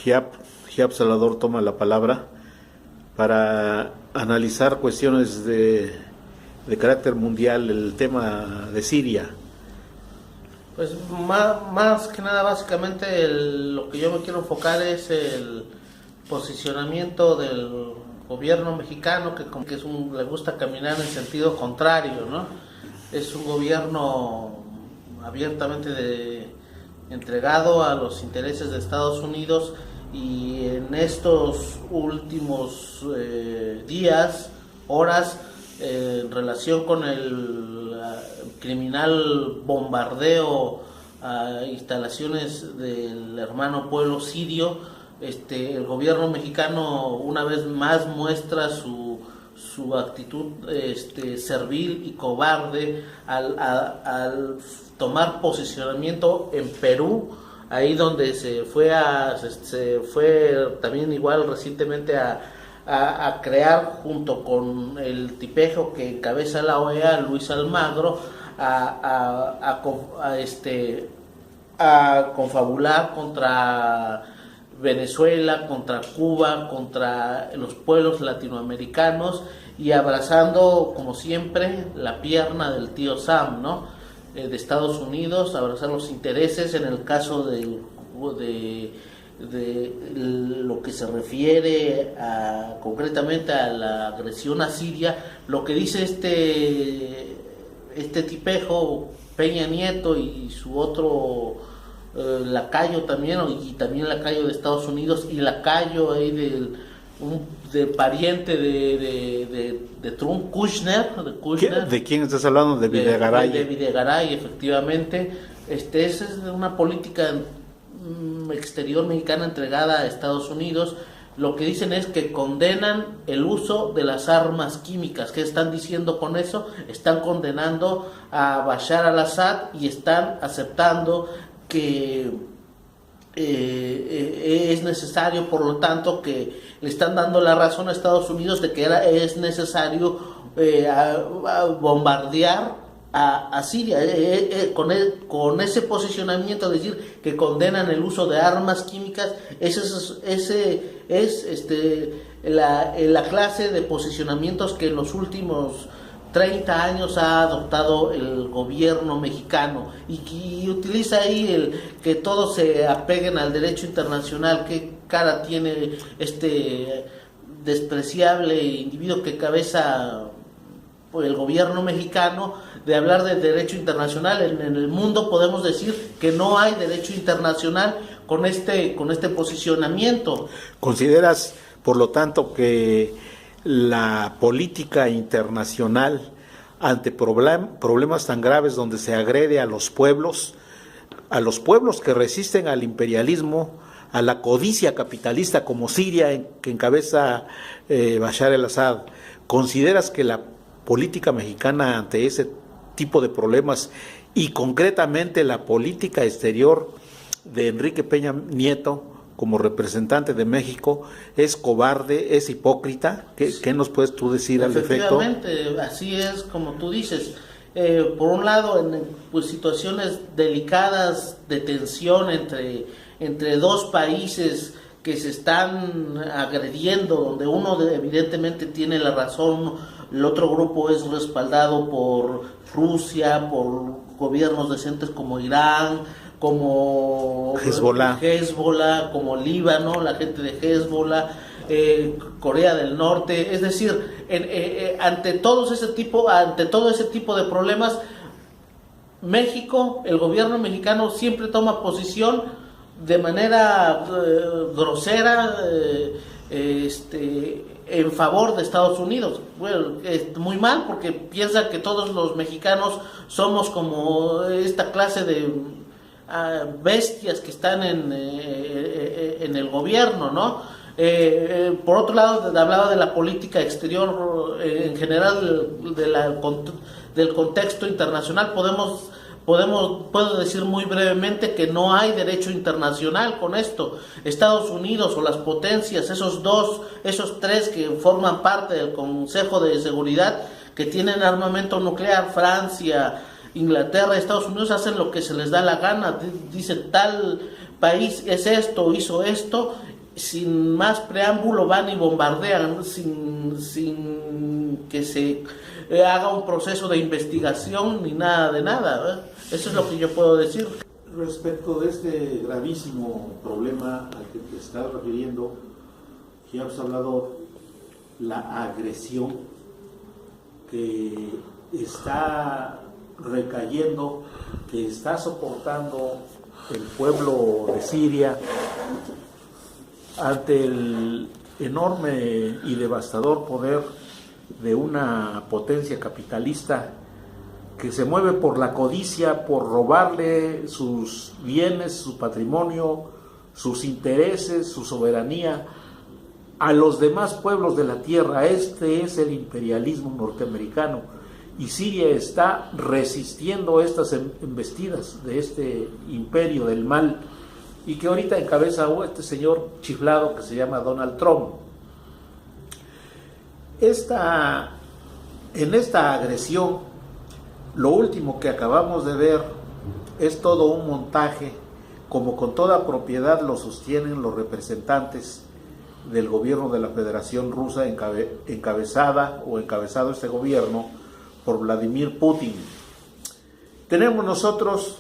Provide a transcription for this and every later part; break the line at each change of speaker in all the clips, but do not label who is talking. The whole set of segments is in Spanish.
Giap, Giap Salvador toma la palabra para analizar cuestiones de carácter mundial, el tema de Siria.
Pues más que nada, básicamente lo que yo me quiero enfocar es el posicionamiento del gobierno mexicano, que como que le gusta caminar en sentido contrario, ¿no? Es un gobierno abiertamente entregado a los intereses de Estados Unidos, y en estos últimos días, horas, en relación con el criminal bombardeo a instalaciones del hermano pueblo sirio, el gobierno mexicano una vez más muestra su actitud servil y cobarde al tomar posicionamiento en Perú, ahí donde se fue también igual recientemente a crear, junto con el tipejo que encabeza la OEA, Luis Almagro, a confabular contra Venezuela, contra Cuba, contra los pueblos latinoamericanos, y abrazando como siempre la pierna del tío Sam, ¿no? De Estados Unidos, abrazar los intereses. En el caso de lo que se refiere concretamente a la agresión a Siria, lo que dice este tipejo Peña Nieto y su otro lacayo también, y también lacayo de Estados Unidos, y lacayo ahí del pariente de Trump, Kushner.
¿De quién estás hablando? De Videgaray.
De Videgaray, efectivamente. Esa es una política exterior mexicana entregada a Estados Unidos. Lo que dicen es que condenan el uso de las armas químicas. ¿Qué están diciendo con eso? Están condenando a Bashar al-Assad y están aceptando que es necesario, por lo tanto, que le están dando la razón a Estados Unidos de que es necesario bombardear a Siria. Con ese posicionamiento, es decir, que condenan el uso de armas químicas, ese es la clase de posicionamientos que en los últimos 30 años ha adoptado el gobierno mexicano, y utiliza ahí que todos se apeguen al derecho internacional. ¿Qué cara tiene este despreciable individuo que cabeza el gobierno mexicano de hablar de derecho internacional? En el mundo podemos decir que no hay derecho internacional con este posicionamiento.
¿Consideras, por lo tanto, que la política internacional ante problemas tan graves donde se agrede a los pueblos que resisten al imperialismo, a la codicia capitalista como Siria, que encabeza Bashar al-Assad, consideras que la política mexicana ante ese tipo de problemas, y concretamente la política exterior de Enrique Peña Nieto como representante de México, es cobarde, es hipócrita? ¿Qué nos puedes tú decir al respecto?
Efectivamente, así es como tú dices. Por un lado, en situaciones delicadas de tensión entre dos países que se están agrediendo, donde uno evidentemente tiene la razón, el otro grupo es respaldado por Rusia, por gobiernos decentes como Irán, como Hezbollah, como Líbano, la gente de Hezbollah, Corea del Norte. Es decir, ante todo ese tipo de problemas, México, el gobierno mexicano siempre toma posición de manera grosera en favor de Estados Unidos. Bueno, es muy mal, porque piensa que todos los mexicanos somos como esta clase de bestias que están en el gobierno, ¿no? Por otro lado, hablaba de la política exterior en general, del contexto internacional. Puedo decir muy brevemente que no hay derecho internacional con esto. Estados Unidos o las potencias, esos tres que forman parte del Consejo de Seguridad, que tienen armamento nuclear, Francia, Inglaterra y Estados Unidos, hacen lo que se les da la gana. Dicen tal país es esto, hizo esto, sin más preámbulo van y bombardean sin que se haga un proceso de investigación ni nada de nada, ¿verdad? Eso es lo que yo puedo decir.
Respecto de este gravísimo problema al que te estás refiriendo, ya has hablado la agresión que está recayendo, que está soportando el pueblo de Siria ante el enorme y devastador poder de una potencia capitalista que se mueve por la codicia, por robarle sus bienes, su patrimonio, sus intereses, su soberanía a los demás pueblos de la tierra. Este es el imperialismo norteamericano, y Siria está resistiendo estas embestidas de este imperio del mal, y que ahorita encabeza este señor chiflado que se llama Donald Trump. En esta agresión, lo último que acabamos de ver es todo un montaje, como con toda propiedad lo sostienen los representantes del gobierno de la Federación Rusa, encabezado este gobierno por Vladimir Putin. Tenemos nosotros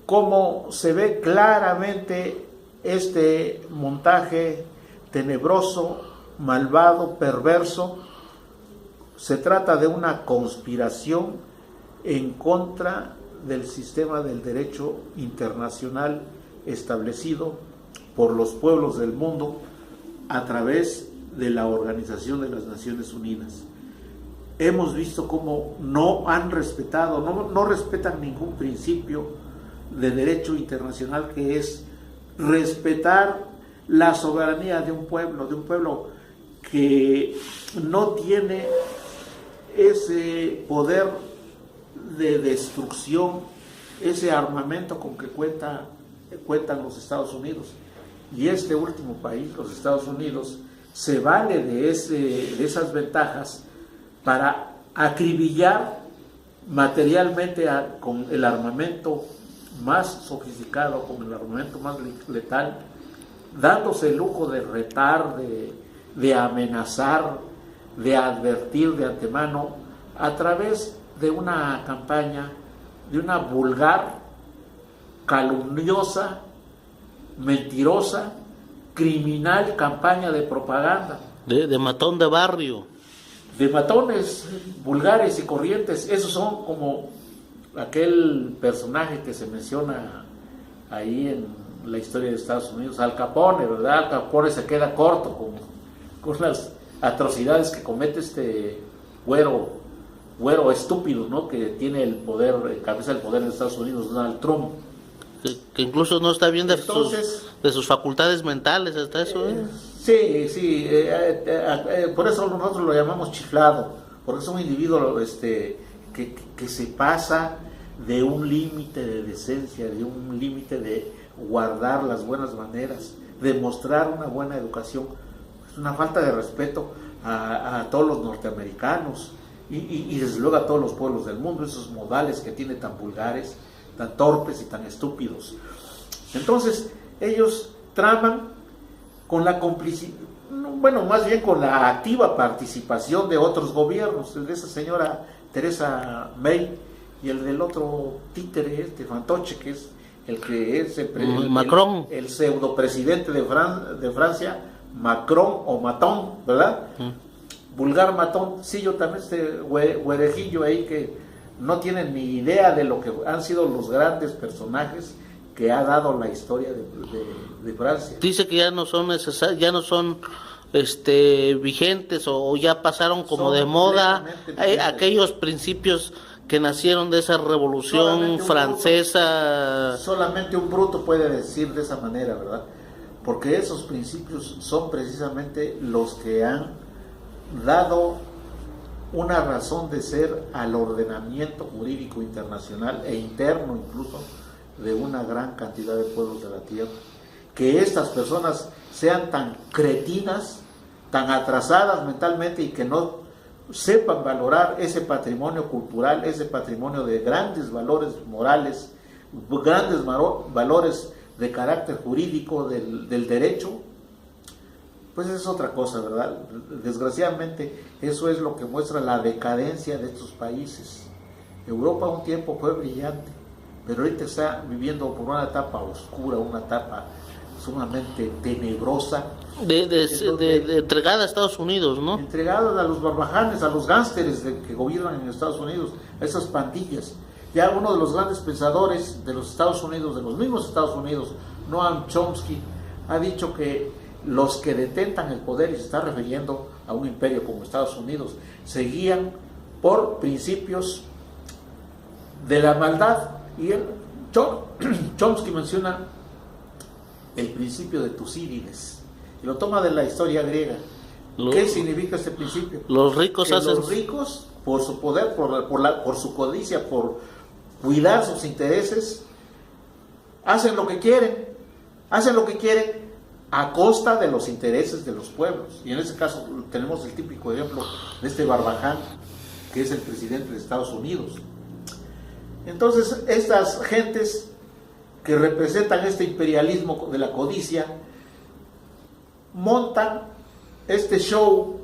cómo se ve claramente este montaje tenebroso, malvado, perverso. Se trata de una conspiración en contra del sistema del derecho internacional establecido por los pueblos del mundo a través de la Organización de las Naciones Unidas. Hemos visto cómo no han respetado, no respetan ningún principio de derecho internacional, que es respetar la soberanía de un pueblo que no tiene ese poder de destrucción, ese armamento con que cuentan los Estados Unidos. Y este último país, los Estados Unidos, se vale de esas ventajas para acribillar materialmente con el armamento más sofisticado, con el armamento más letal, dándose el lujo de retar, de amenazar, de advertir de antemano, a través de una campaña, de una vulgar, calumniosa, mentirosa, criminal campaña de propaganda.
De matón de barrio.
De matones vulgares y corrientes. Esos son como aquel personaje que se menciona ahí en la historia de Estados Unidos, Al Capone, ¿verdad? Al Capone se queda corto con las atrocidades que comete este güero estúpido, ¿no? Que tiene el poder, encabeza el poder de Estados Unidos, Donald Trump.
Que incluso no está bien de sus facultades mentales, hasta eso.
Sí, por eso nosotros lo llamamos chiflado, porque es un individuo que se pasa de un límite de decencia, de un límite de guardar las buenas maneras, de mostrar una buena educación. Es una falta de respeto a todos los norteamericanos y desde luego a todos los pueblos del mundo, esos modales que tiene tan vulgares, tan torpes y tan estúpidos. Entonces ellos traman con la complicidad, bueno, más bien con la activa participación de otros gobiernos, el de esa señora Theresa May y el del otro títere, fantoche, que es el que es
Macron,
el pseudo presidente de Francia, Macron o Matón, ¿verdad? Vulgar matón. Sí, yo también, güerejillo ahí que no tienen ni idea de lo que han sido los grandes personajes que ha dado la historia de Francia.
Dice que ya no son necesarios, ya no son vigentes, o ya pasaron como de moda aquellos principios que nacieron de esa revolución francesa.
Solamente un bruto puede decir de esa manera, ¿verdad? Porque esos principios son precisamente los que han dado una razón de ser al ordenamiento jurídico internacional e interno incluso de una gran cantidad de pueblos de la tierra. Que estas personas sean tan cretinas, tan atrasadas mentalmente y que no sepan valorar ese patrimonio cultural, ese patrimonio de grandes valores morales, grandes valores de carácter jurídico del derecho, pues es otra cosa, ¿verdad? Desgraciadamente, eso es lo que muestra la decadencia de estos países. Europa un tiempo fue brillante, pero ahorita está viviendo por una etapa oscura, una etapa sumamente tenebrosa.
De entregada a Estados Unidos, ¿no?
Entregada a los barbajanes, a los gánsteres que gobiernan en Estados Unidos, a esas pandillas. Ya uno de los grandes pensadores de los Estados Unidos, de los mismos Estados Unidos, Noam Chomsky, ha dicho que los que detentan el poder, y se está refiriendo a un imperio como Estados Unidos, se guían por principios de la maldad. Y Chomsky menciona el principio de Tucídides, y lo toma de la historia griega. ¿Qué significa este principio?
Los ricos hacen...
Los ricos, por su poder, por su codicia, por cuidar sus intereses, hacen lo que quieren a costa de los intereses de los pueblos. Y en este caso tenemos el típico ejemplo de este Barbaján, que es el presidente de Estados Unidos. Entonces, estas gentes que representan este imperialismo de la codicia montan este show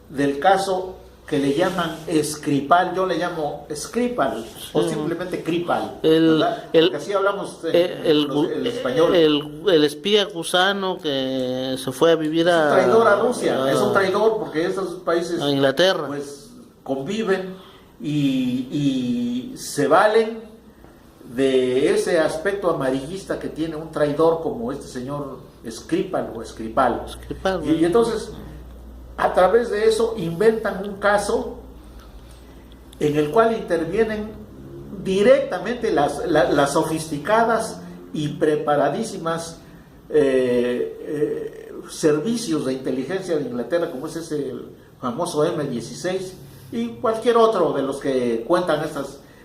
del caso que le llaman Skripal. Yo le llamo Skripal o simplemente Kripal, porque así hablamos el español.
El espía gusano que se fue a vivir
es un traidor a Rusia, es un traidor porque esos países
a Inglaterra
pues conviven y se valen de ese aspecto amarillista que tiene un traidor como este señor Skripal o Skripal. Y entonces, a través de eso, inventan un caso en el cual intervienen directamente las sofisticadas y preparadísimas servicios de inteligencia de Inglaterra, como es ese famoso M16 y cualquier otro de los que cuentan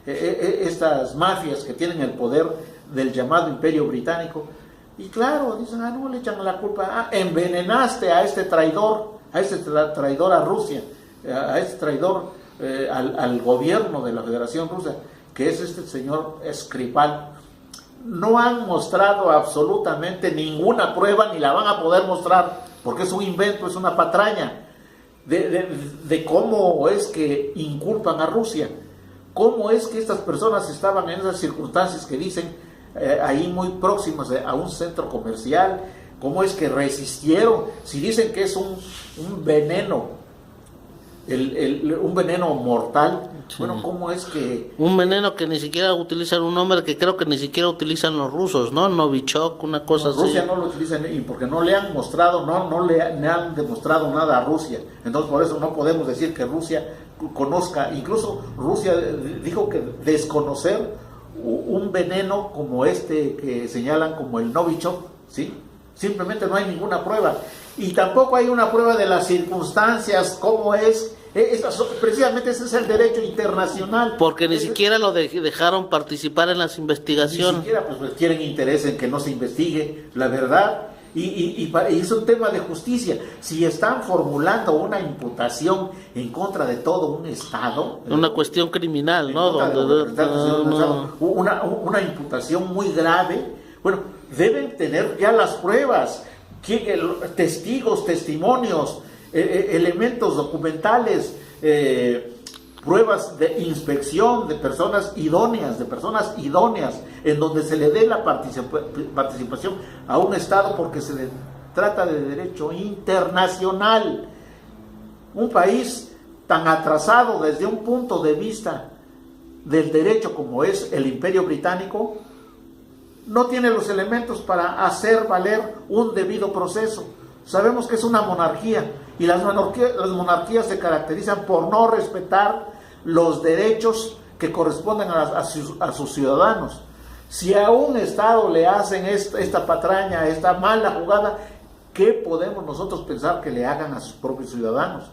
estas mafias que tienen el poder del llamado Imperio Británico. Y claro, dicen, no le echan la culpa, envenenaste a este traidor, a Rusia, a este traidor al gobierno de la Federación Rusa, que es este señor Skripal. No han mostrado absolutamente ninguna prueba, ni la van a poder mostrar, porque es un invento, es una patraña de cómo es que inculpan a Rusia, cómo es que estas personas estaban en esas circunstancias que dicen ahí muy próximas a un centro comercial, cómo es que resistieron, si dicen que es un veneno, un veneno mortal, sí. Bueno, cómo es que...
Un veneno que ni siquiera utilizan un nombre que creo que ni siquiera utilizan los rusos, ¿no? Novichok, una cosa así.
Rusia no lo utilizan y porque no le han mostrado, no le han demostrado nada a Rusia, entonces por eso no podemos decir que Rusia conozca, incluso Rusia dijo que desconocer un veneno como este que señalan como el Novichok, ¿sí? Simplemente no hay ninguna prueba. Y tampoco hay una prueba de las circunstancias, cómo es. Precisamente ese es el derecho internacional.
Porque ni siquiera lo dejaron participar en las investigaciones.
Ni siquiera pues tienen interés en que no se investigue la verdad. Y es un tema de justicia. Si están formulando una imputación en contra de todo un Estado,
una cuestión criminal, ¿no?
Una imputación muy grave, bueno, deben tener ya las pruebas, testigos, testimonios, elementos documentales, pruebas de inspección de personas idóneas, en donde se le dé la participación a un Estado, porque se le trata de derecho internacional. Un país tan atrasado desde un punto de vista del derecho como es el Imperio Británico, no tiene los elementos para hacer valer un debido proceso. Sabemos que es una monarquía y las monarquías se caracterizan por no respetar los derechos que corresponden a sus ciudadanos. Si a un Estado le hacen esta patraña, esta mala jugada, ¿qué podemos nosotros pensar que le hagan a sus propios ciudadanos?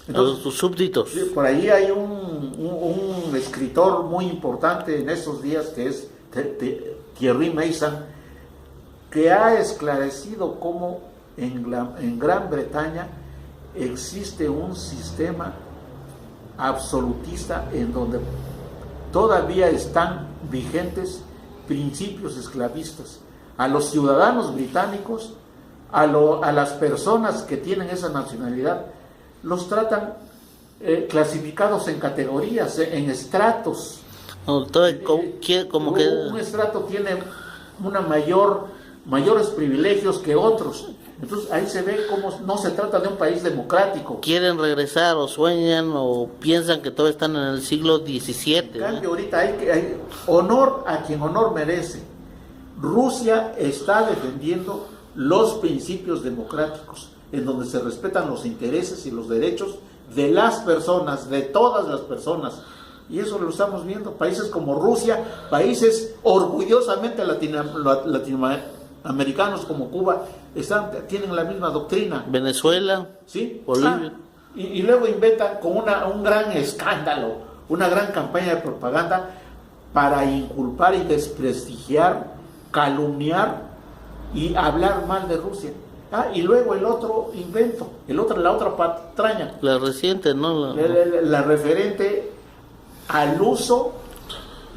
Entonces, a sus súbditos.
Por ahí hay un escritor muy importante en estos días que es Thierry Meyssan, que ha esclarecido cómo en Gran Bretaña existe un sistema absolutista en donde todavía están vigentes principios esclavistas. a los ciudadanos británicos, a las personas que tienen esa nacionalidad, los tratan clasificados en categorías, en estratos.
Entonces, como que
Un estrato tiene mayores privilegios que otros. Entonces ahí se ve cómo no se trata de un país democrático.
quieren regresar o sueñan o piensan que todavía están en el siglo XVII.
En cambio, ahorita hay honor a quien honor merece. Rusia está defendiendo los principios democráticos, en donde se respetan los intereses y los derechos de las personas, de todas las personas. Y eso lo estamos viendo. Países como Rusia, países orgullosamente latinoamericanos como Cuba, tienen la misma doctrina.
Venezuela,
¿Sí?
Bolivia.
Y luego inventan con un gran escándalo, una gran campaña de propaganda para inculpar y desprestigiar, calumniar y hablar mal de Rusia. Y luego el otro invento, la otra patraña,
la reciente, ¿no?
la referente al uso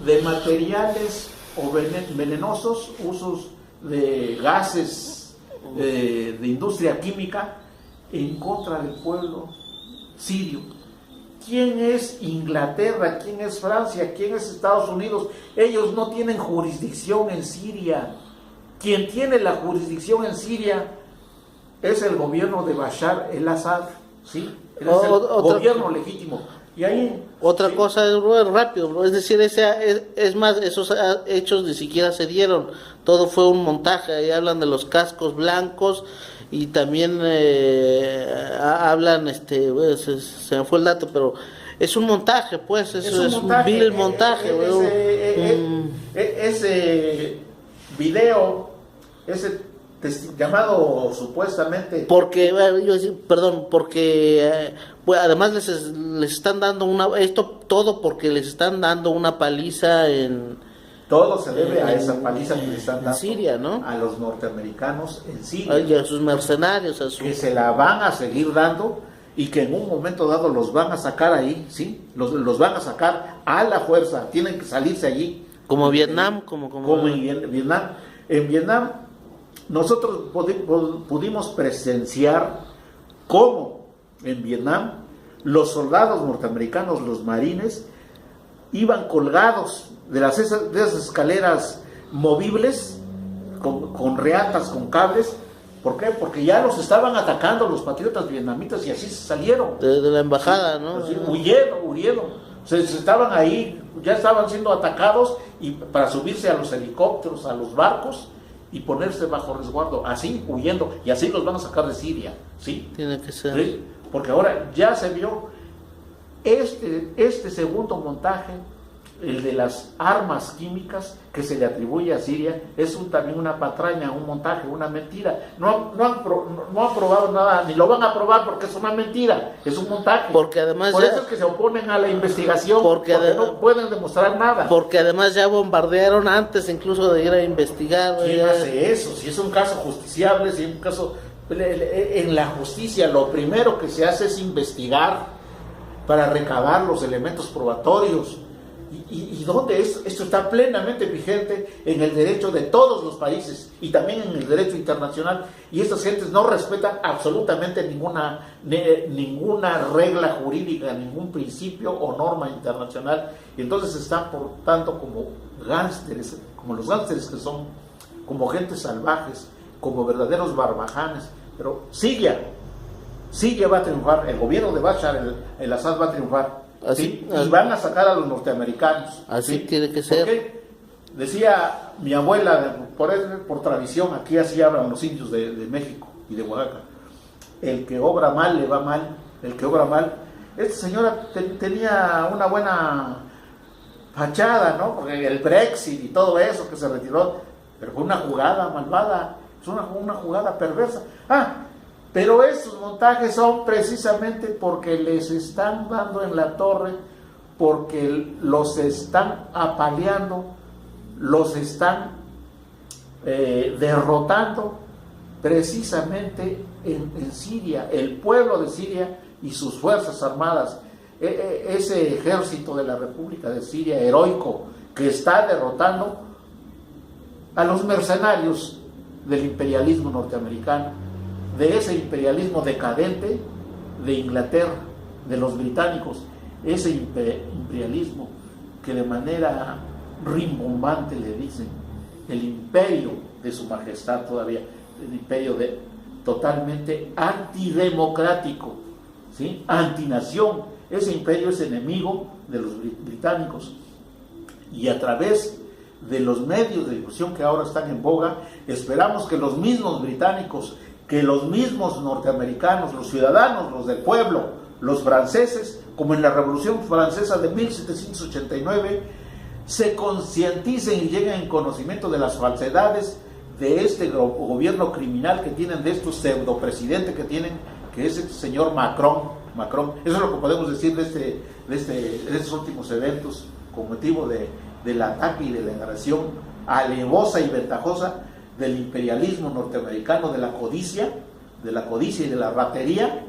de materiales o venenosos, usos de gases de industria química en contra del pueblo sirio. ¿Quién es Inglaterra? ¿Quién es Francia? ¿Quién es Estados Unidos? Ellos no tienen jurisdicción en Siria. Quien tiene la jurisdicción en Siria es el gobierno de Bashar el-Assad, ¿sí? Es el gobierno legítimo. Y ahí,
Otra
¿sí?
cosa es rápido, bro. Es decir, es más, esos hechos ni siquiera se dieron, todo fue un montaje. Ahí hablan de los cascos blancos y también hablan, se me fue el dato, pero es un montaje, pues, es un vil montaje.
Ese video, llamado supuestamente...
Porque, además les están dando todo porque les están dando una paliza en...
Todo se debe a esa paliza que le están dando
Siria, ¿no?
a los norteamericanos en Siria.
Y a sus mercenarios,
que se la van a seguir dando y que en un momento dado los van a sacar ahí, ¿sí? Los van a sacar a la fuerza, tienen que salirse allí.
Como Vietnam, como
en Vietnam. En Vietnam nosotros pudimos presenciar cómo en Vietnam los soldados norteamericanos, los marines, iban colgados de esas escaleras movibles con reatas, con cables. ¿Por qué? Porque ya los estaban atacando los patriotas vietnamitas y así se salieron.
de la embajada, ¿no?
Así, huyeron. Se estaban ahí, ya estaban siendo atacados y para subirse a los helicópteros, a los barcos y ponerse bajo resguardo, así huyendo, y así los van a sacar de Siria, ¿sí?
Tiene que ser.
¿Sí? Porque ahora ya se vio este segundo montaje, el de las armas químicas que se le atribuye a Siria, es también una patraña, un montaje, una mentira. No han probado nada, ni lo van a probar porque es una mentira, es un montaje.
Porque además
Por eso es que se oponen a la investigación, porque no pueden demostrar nada.
Porque además ya bombardearon antes incluso de ir a investigar.
¿Quién hace eso? Si es un caso justiciable, si es un caso... En la justicia lo primero que se hace es investigar para recabar los elementos probatorios. ¿Y dónde esto está plenamente vigente en el derecho de todos los países y también en el derecho internacional? Y estas gentes no respetan absolutamente ninguna regla jurídica, ningún principio o norma internacional. Y entonces están, por tanto, como gángsteres, como los gángsteres que son, como gentes salvajes, como verdaderos barbajanes. Pero Siria va a triunfar, el gobierno de Bashar el-Assad va a triunfar.
Así,
¿sí? Y van a sacar a los norteamericanos.
Así
¿sí?
tiene que ser.
Porque decía mi abuela, por tradición, aquí así hablan los indios de México y de Oaxaca: el que obra mal le va mal, el que obra mal. Esta señora tenía una buena fachada, ¿no? Porque el Brexit y todo eso que se retiró, pero fue una jugada malvada, es una jugada perversa. Pero esos montajes son precisamente porque les están dando en la torre, porque los están apaleando, los están derrotando precisamente en Siria, el pueblo de Siria y sus fuerzas armadas, ese ejército de la República de Siria heroico que está derrotando a los mercenarios del imperialismo norteamericano, de ese imperialismo decadente de Inglaterra, de los británicos, ese imperialismo que de manera rimbombante le dicen el imperio de su majestad todavía, el imperio totalmente antidemocrático, ¿sí? Antinación. Ese imperio es enemigo de los británicos, y a través de los medios de difusión que ahora están en boga, esperamos que los mismos británicos, que los mismos norteamericanos, los ciudadanos, los del pueblo, los franceses, como en la Revolución Francesa de 1789, se concienticen y lleguen en conocimiento de las falsedades de este gobierno criminal que tienen, de estos pseudopresidentes que tienen, que es el señor Macron. Eso es lo que podemos decir de estos últimos eventos con motivo del ataque y de la agresión alevosa y ventajosa del imperialismo norteamericano, de la codicia y de la ratería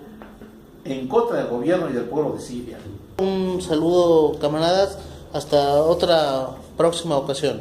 en contra del gobierno y del pueblo de Siria.
Un saludo, camaradas, hasta otra próxima ocasión.